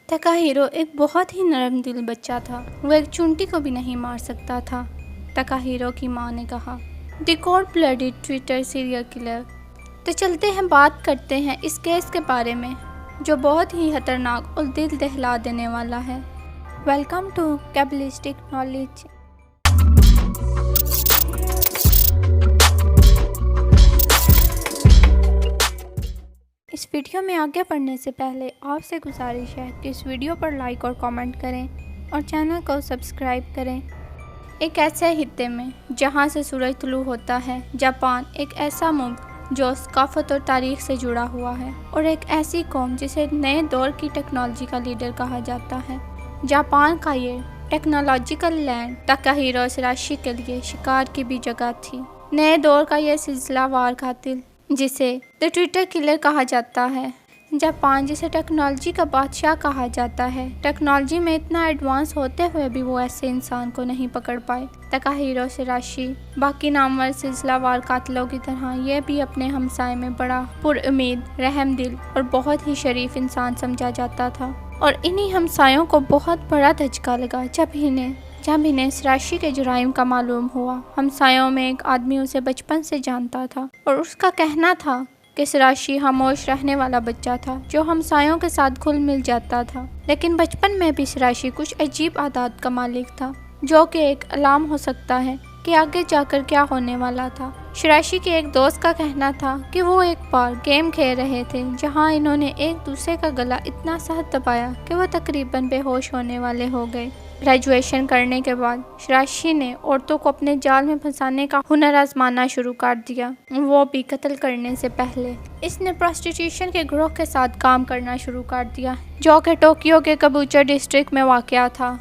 تاکاہیرو ایک بہت ہی نرم دل بچہ تھا۔ وہ ایک چونٹی کو بھی نہیں مار سکتا تھا، تاکاہیرو کی ماں نے کہا۔ The cold blooded Twitter serial killer. تو چلتے ہیں، بات کرتے ہیں اس کیس کے بارے میں جو بہت ہی خطرناک اور دل دہلا دینے والا ہے۔ Welcome to cabalistic knowledge. اس ویڈیو میں آگے بڑھنے سے پہلے آپ سے گزارش ہے کہ اس ویڈیو پر لائک اور کامنٹ کریں اور چینل کو سبسکرائب کریں۔ ایک ایسے خطے میں جہاں سے سورج طلوع ہوتا ہے، جاپان ایک ایسا ملک جو ثقافت اور تاریخ سے جڑا ہوا ہے، اور ایک ایسی قوم جسے نئے دور کی ٹیکنالوجی کا لیڈر کہا جاتا ہے۔ جاپان کا یہ ٹیکنالوجیکل لینڈ تاکاہیرو سراشی کے لیے شکار کی بھی جگہ تھی۔ نئے دور کا یہ سلسلہ وار قاتل جسے دی ٹویٹر کلر کہا جاتا ہے، جاپان جسے ٹیکنالوجی کا بادشاہ کہا جاتا ہے، ٹیکنالوجی میں اتنا ایڈوانس ہوتے ہوئے بھی وہ ایسے انسان کو نہیں پکڑ پائے۔ تاکاہیرو سراشی باقی نامور سلسلہ وار قاتلوں کی طرح یہ بھی اپنے ہمسائے میں بڑا پر امید، رحم دل اور بہت ہی شریف انسان سمجھا جاتا تھا، اور انہی ہمسایوں کو بہت بڑا دھچکا لگا جب انہیں سراشی کے جرائم کا معلوم ہوا۔ ہمسایوں میں ایک آدمی اسے بچپن سے جانتا تھا اور اس کا کہنا تھا کہ سراشی خاموش رہنے والا بچہ تھا جو ہمسایوں کے ساتھ گھل مل جاتا تھا، لیکن بچپن میں بھی سراشی کچھ عجیب عادات کا مالک تھا جو کہ ایک علام ہو سکتا ہے کہ آگے جا کر کیا ہونے والا تھا۔ سراشی کے ایک دوست کا کہنا تھا کہ وہ ایک بار گیم کھیل رہے تھے جہاں انہوں نے ایک دوسرے کا گلا اتنا سخت دبایا کہ وہ تقریباً بے ہوش ہونے والے ہو گئے۔ گریجویشن کرنے کے بعد سراشی نے عورتوں کو اپنے جال میں پھنسانے کا ہنر آزمانا شروع کر دیا، وہ بھی قتل کرنے سے پہلے۔ اس نے پروسٹیٹیوشن کے گروہ کے ساتھ کام کرنا شروع کر دیا جو کہ ٹوکیو کے کابوچا ڈسٹرکٹ میں واقع تھا۔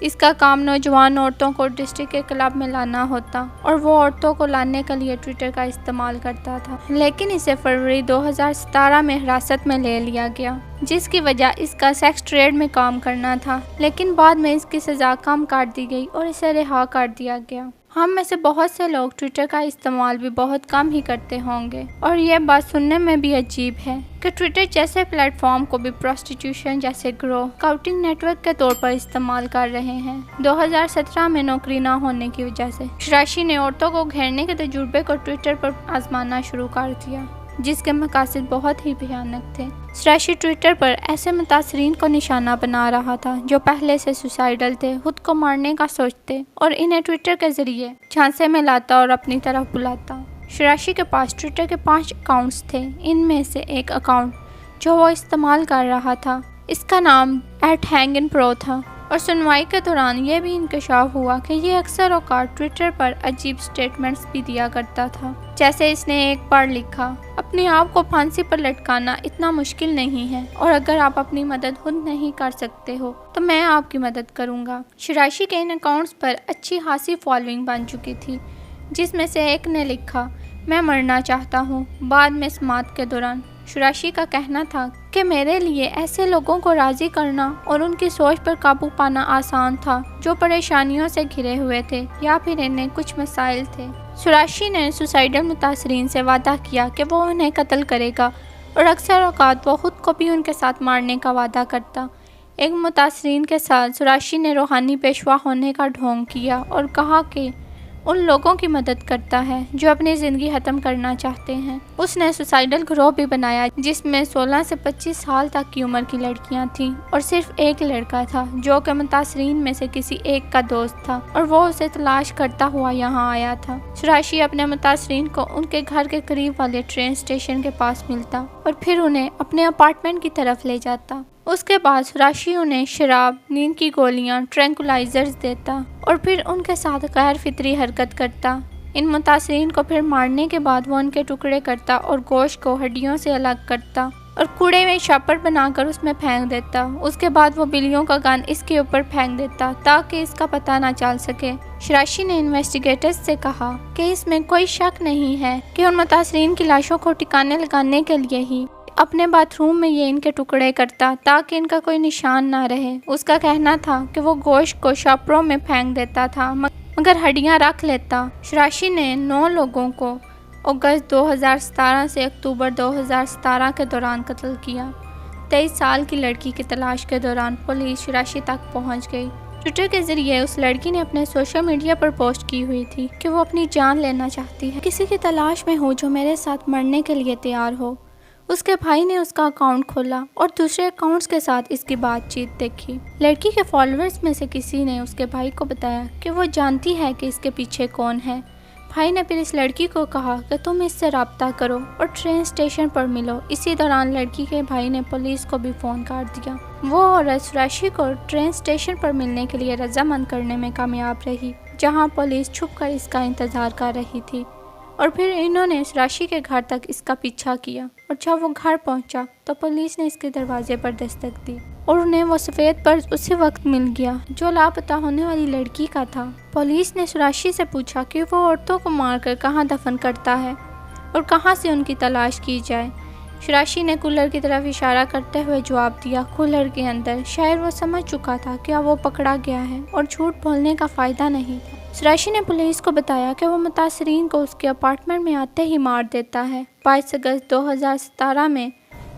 اس کا کام نوجوان عورتوں کو ڈسٹرکٹ کے کلب میں لانا ہوتا اور وہ عورتوں کو لانے کے لیے ٹویٹر کا استعمال کرتا تھا، لیکن اسے فروری 2017 میں حراست میں لے لیا گیا، جس کی وجہ اس کا سیکس ٹریڈ میں کام کرنا تھا، لیکن بعد میں اس کی سزا کم کر دی گئی اور اسے رہا کر دیا گیا۔ ہم میں سے بہت سے لوگ ٹویٹر کا استعمال بھی بہت کم ہی کرتے ہوں گے، اور یہ بات سننے میں بھی عجیب ہے کہ ٹویٹر جیسے پلیٹ فارم کو بھی پروسٹیٹیوشن جیسے گروہ اسکاؤٹنگ نیٹ ورک کے طور پر استعمال کر رہے ہیں۔ 2017 میں نوکری نہ ہونے کی وجہ سے سراشی نے عورتوں کو گھیرنے کے تجربے کو ٹویٹر پر آزمانا شروع کر دیا، جس کے مقاصد بہت ہی بھیانک تھے۔ سراشی ٹویٹر پر ایسے متاثرین کو نشانہ بنا رہا تھا جو پہلے سے سوسائیڈل تھے، خود کو مارنے کا سوچتے، اور انہیں ٹویٹر کے ذریعے جھانسے میں لاتا اور اپنی طرف بلاتا۔ سراشی کے پاس ٹویٹر کے 5 اکاؤنٹس تھے، ان میں سے ایک اکاؤنٹ جو وہ استعمال کر رہا تھا اس کا نام @hangin_pro تھا، اور سنوائی کے دوران یہ بھی انکشاف ہوا کہ یہ اکثر اوقات ٹویٹر پر عجیب سٹیٹمنٹس بھی دیا کرتا تھا، جیسے اس نے ایک بار لکھا، اپنے آپ کو پھانسی پر لٹکانا اتنا مشکل نہیں ہے، اور اگر آپ اپنی مدد خود نہیں کر سکتے ہو تو میں آپ کی مدد کروں گا۔ سراشی کے ان اکاؤنٹس پر اچھی خاصی فالوئنگ بن چکی تھی، جس میں سے ایک نے لکھا، میں مرنا چاہتا ہوں۔ بعد میں سماعت کے دوران سراشی کا کہنا تھا کہ میرے لیے ایسے لوگوں کو راضی کرنا اور ان کی سوچ پر قابو پانا آسان تھا جو پریشانیوں سے گھرے ہوئے تھے یا پھر انہیں کچھ مسائل تھے۔ سراشی نے سوسائیڈل متاثرین سے وعدہ کیا کہ وہ انہیں قتل کرے گا، اور اکثر اوقات وہ خود کو بھی ان کے ساتھ مارنے کا وعدہ کرتا۔ ایک متاثرین کے ساتھ سراشی نے روحانی پیشوا ہونے کا ڈھونگ کیا اور کہا کہ ان لوگوں کی مدد کرتا ہے جو اپنی زندگی ختم کرنا چاہتے ہیں۔ اس نے سوسائیڈل گروہ بھی بنایا جس میں 16 سے 25 سال تک کی عمر کی لڑکیاں تھیں، اور صرف ایک لڑکا تھا جو کہ متاثرین میں سے کسی ایک کا دوست تھا، اور وہ اسے تلاش کرتا ہوا یہاں آیا تھا۔ سراشی اپنے متاثرین کو ان کے گھر کے قریب والے ٹرین اسٹیشن کے پاس ملتا اور پھر انہیں اپنے اپارٹمنٹ کی طرف لے جاتا۔ اس کے بعد سراشی انہیں شراب، نیند کی گولیاں، ٹرینکولائزرز دیتا اور پھر ان کے ساتھ غیر فطری حرکت کرتا۔ ان متاثرین کو پھر مارنے کے بعد وہ ان کے ٹکڑے کرتا اور گوشت کو ہڈیوں سے الگ کرتا اور کوڑے میں شاپر بنا کر اس میں پھینک دیتا۔ اس کے بعد وہ بلیوں کا گند اس کے اوپر پھینک دیتا تاکہ اس کا پتہ نہ چل سکے۔ سراشی نے انویسٹیگیٹرز سے کہا کہ اس میں کوئی شک نہیں ہے کہ ان متاثرین کی لاشوں کو ٹھکانے لگانے کے لیے ہی اپنے باتھ روم میں یہ ان کے ٹکڑے کرتا تاکہ ان کا کوئی نشان نہ رہے۔ اس کا کہنا تھا کہ وہ گوشت کو شاپروں میں پھینک دیتا تھا مگر ہڈیاں رکھ لیتا۔ سراشی نے 9 لوگوں کو اگست 2017 سے اکتوبر 2017 کے دوران قتل کیا۔ 23 سال کی لڑکی کی تلاش کے دوران پولیس شراشی تک پہنچ گئی۔ ٹویٹر کے ذریعے اس لڑکی نے اپنے سوشل میڈیا پر پوسٹ کی ہوئی تھی کہ وہ اپنی جان لینا چاہتی ہے، کسی کی تلاش میں ہو جو میرے ساتھ مرنے کے لیے تیار ہو۔ اس کے بھائی نے اس کا اکاؤنٹ کھولا اور دوسرے اکاؤنٹس کے ساتھ اس کی بات چیت دیکھی۔ لڑکی کے فالوورز میں سے کسی نے اس کے بھائی کو بتایا کہ وہ جانتی ہے کہ اس کے پیچھے کون ہے۔ بھائی نے پھر اس لڑکی کو کہا کہ تم اس سے رابطہ کرو اور ٹرین اسٹیشن پر ملو۔ اسی دوران لڑکی کے بھائی نے پولیس کو بھی فون کر دیا۔ وہ عورت شراشی کو ٹرین اسٹیشن پر ملنے کے لیے رضامند کرنے میں کامیاب رہی، جہاں پولیس چھپ کر اس کا انتظار کر رہی تھی، اور پھر انہوں نے شراشی کے گھر تک اس کا پیچھا کیا، اور جب وہ گھر پہنچا تو پولیس نے اس کے دروازے پر دستک دی اور انہیں وہ سفید برڈ اسی وقت مل گیا جو لاپتہ ہونے والی لڑکی کا تھا۔ پولیس نے شراشی سے پوچھا کہ وہ عورتوں کو مار کر کہاں دفن کرتا ہے اور کہاں سے ان کی تلاش کی جائے۔ شراشی نے کولر کی طرف اشارہ کرتے ہوئے جواب دیا، کولر کے اندر۔ شاید وہ سمجھ چکا تھا کہ اب وہ پکڑا گیا ہے اور جھوٹ بولنے کا فائدہ نہیں تھا۔ شراشی نے پولیس کو بتایا کہ وہ متاثرین کو اس کے اپارٹمنٹ میں آتے ہی مار دیتا ہے۔ 22 اگست 2017 میں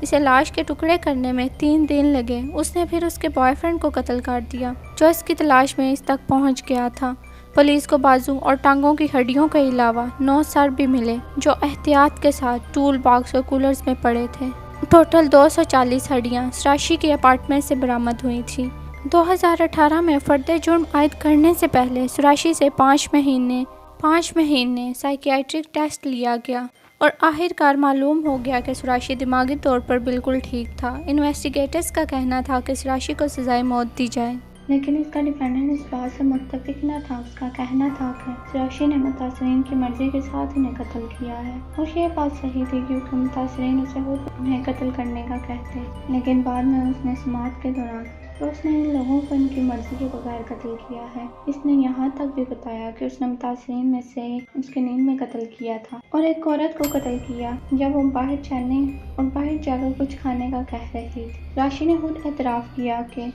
اسے لاش کے ٹکڑے کرنے میں 3 دن لگے۔ اس نے پھر اس کے بوائے فرینڈ کو قتل کر دیا جو اس کی تلاش میں اس تک پہنچ گیا تھا۔ پولیس کو بازو اور ٹانگوں کی ہڈیوں کے علاوہ 9 سر بھی ملے جو احتیاط کے ساتھ ٹول باکس اور کولرز میں پڑے تھے۔ ٹوٹل 240 ہڈیاں شراشی کے اپارٹمنٹ سے برآمد ہوئی تھیں۔ 2018 میں فرد جرم عائد کرنے سے پہلے شراشی سے 5 مہینے سائیکیاٹرک ٹیسٹ لیا گیا اور آخرکار معلوم ہو گیا کہ شراشی دماغی طور پر بالکل ٹھیک تھا۔ انویسٹیگیٹرز کا کہنا تھا کہ شراشی کو سزائے موت دی جائے، لیکن اس کا ڈیفینڈنٹ اس بات سے متفق نہ تھا۔ اس کا کہنا تھا کہ شراشی نے متاثرین کی مرضی کے ساتھ انہیں قتل کیا ہے، اور یہ بات صحیح تھی کیونکہ متاثرین اسے خود انہیں قتل کرنے کا کہتے، لیکن بعد میں اس نے سماعت کے دوران تو اس نے ان لوگوں کو ان کی مرضی کے بغیر قتل کیا ہے۔ اس نے یہاں تک بھی بتایا کہ اس نے متاثرین میں سے اس کے نیند میں قتل کیا تھا اور ایک عورت کو قتل کیا جب وہ باہر چلنے اور باہر جا کر کچھ کھانے کا کہہ رہی تھی۔ شراشی نے خود اعتراف کیا کہ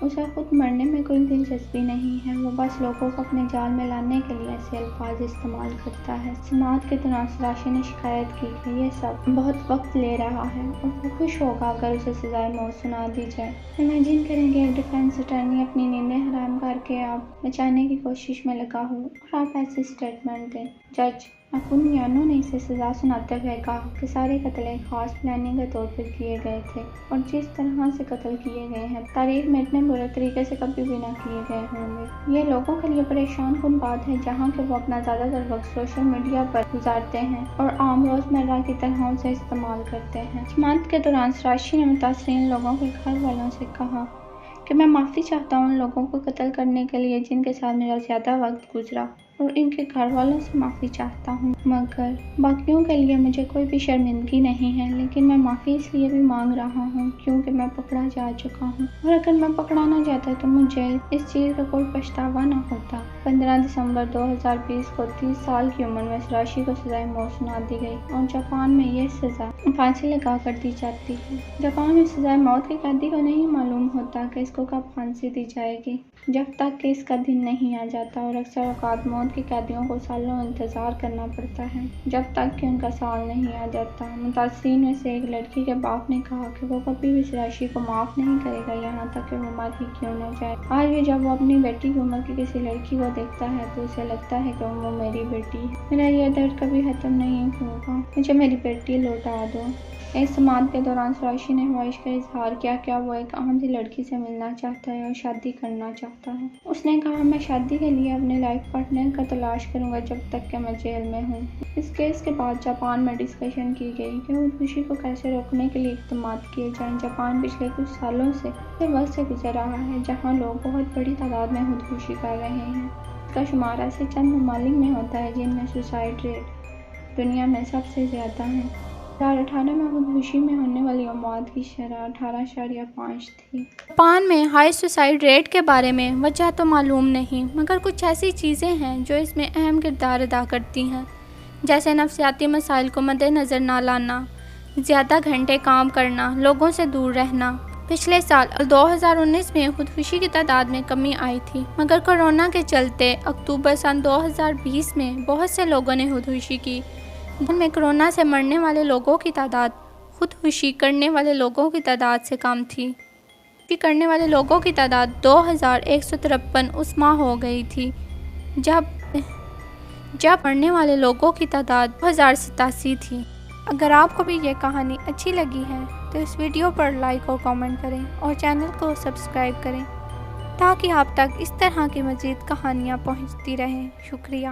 اسے خود مرنے میں کوئی دلچسپی نہیں ہے، وہ بس لوگوں کو اپنے جال میں لانے کے لیے ایسے الفاظ استعمال کرتا ہے۔ سماعت کے دوران شراشی نے شکایت کی کہ یہ سب بہت وقت لے رہا ہے اور وہ خوش ہوگا اگر اسے سزائے موت سنا دی جائے۔ امیجن کریں کہ ایک ڈیفینس اٹارنی اپنی نیندیں حرام کر کے آپ بچانے کی کوشش میں لگا ہو اور آپ ایسی اسٹیٹمنٹ دیں۔ جج اکونیانو نے اسے سزا سناتے ہوئے کہا کہ سارے قتل ایک خاص پلاننگ کے طور پر کیے گئے تھے اور جس طرح سے قتل کیے گئے ہیں تاریخ میں اتنے برے طریقے سے کبھی بھی نہ کیے گئے ہوں گے۔ یہ لوگوں کے لیے پریشان کن بات ہے جہاں کہ وہ اپنا زیادہ تر وقت سوشل میڈیا پر گزارتے ہیں اور عام روزمرہ کی طرح اسے استعمال کرتے ہیں۔ سماعت کے دوران شراشی نے متاثرین لوگوں کے گھر والوں سے کہا کہ میں معافی چاہتا ہوں ان لوگوں کو قتل کرنے کے لیے جن کے ساتھ میرا زیادہ وقت گزرا، اور ان کے گھر والوں سے معافی چاہتا ہوں، مگر باقیوں کے لیے مجھے کوئی بھی شرمندگی نہیں ہے، لیکن میں معافی اس لیے بھی مانگ رہا ہوں کیونکہ میں پکڑا جا چکا ہوں، اور اگر میں پکڑا نہ جاتا تو مجھے اس چیز کا کوئی پچھتاوا نہ ہوتا۔ 15 دسمبر 2020 کو 30 سال کی عمر میں شراشی کو سزائے موت سنا دی گئی اور جاپان میں یہ سزا پھانسی لگا کر دی جاتی ہے۔ جاپان میں سزائے موت کے قیدی کو نہیں معلوم ہوتا کہ اس کو کب پھانسی دی جائے گی جب تک کہ اس کا دن نہیں آ جاتا، اور اکثر اوقات موت کے قیدیوں کو سالوں انتظار کرنا پڑتا ہے جب تک کہ ان کا سال نہیں آ جاتا۔ متاثرین میں سے ایک لڑکی کے باپ نے کہا کہ وہ کبھی بھی شراشی کو معاف نہیں کرے گا یہاں تک کہ وہ مر ہی کیوں نہ جائے۔ آج بھی جب وہ اپنی بیٹی کی عمر کی کسی لڑکی کو دیکھتا ہے تو اسے لگتا ہے کہ وہ میری بیٹی ہے، میرا یہ درد کبھی ختم نہیں ہوگا، مجھے میری بیٹی لوٹا دو۔ ایک سماعت کے دوران شراشی نے خواہش کا اظہار کیا کہ وہ ایک عام سی لڑکی سے ملنا چاہتا ہے اور شادی کرنا چاہتا ہے۔ اس نے کہا میں شادی کے لیے اپنے لائف پارٹنر کا تلاش کروں گا جب تک کہ میں جیل میں ہوں۔ اس کیس کے بعد جاپان میں ڈسکشن کی گئی کہ خودکشی کو کیسے روکنے کے لیے اقدامات کیے جائیں۔ جاپان پچھلے کچھ سالوں سے وقت سے گزر رہا ہے جہاں لوگ بہت بڑی تعداد میں خودکشی کر رہے ہیں۔ اس کا شمار ایسے چند ممالک میں ہوتا ہے جن میں سوسائڈ ریٹ دنیا میں سب سے زیادہ ہے۔ 2018 میں خودکشی میں ہونے والی اموات کی شرح 18.5 تھی۔ جاپان میں ہائی سوسائڈ ریٹ کے بارے میں وجہ تو معلوم نہیں، مگر کچھ ایسی چیزیں ہیں جو اس میں اہم کردار ادا کرتی ہیں، جیسے نفسیاتی مسائل کو مد نظر نہ لانا، زیادہ گھنٹے کام کرنا، لوگوں سے دور رہنا۔ پچھلے سال 2019 میں خودکشی کی تعداد میں کمی آئی تھی، مگر کورونا کے چلتے اکتوبر سن 2020 میں بہت سے لوگوں نے خودکشی کی، جن میں کورونا سے مرنے والے لوگوں کی تعداد خودکشی کرنے والے لوگوں کی تعداد سے کم تھی۔ خودکشی کرنے والے لوگوں کی تعداد 2153 اس ماہ ہو گئی تھی، جب مرنے والے لوگوں کی تعداد 2087 تھی۔ اگر آپ کو بھی یہ کہانی اچھی لگی ہے تو اس ویڈیو پر لائک اور کامنٹ کریں اور چینل کو سبسکرائب کریں تاکہ آپ تک اس طرح کی مزید کہانیاں پہنچتی رہیں۔ شکریہ۔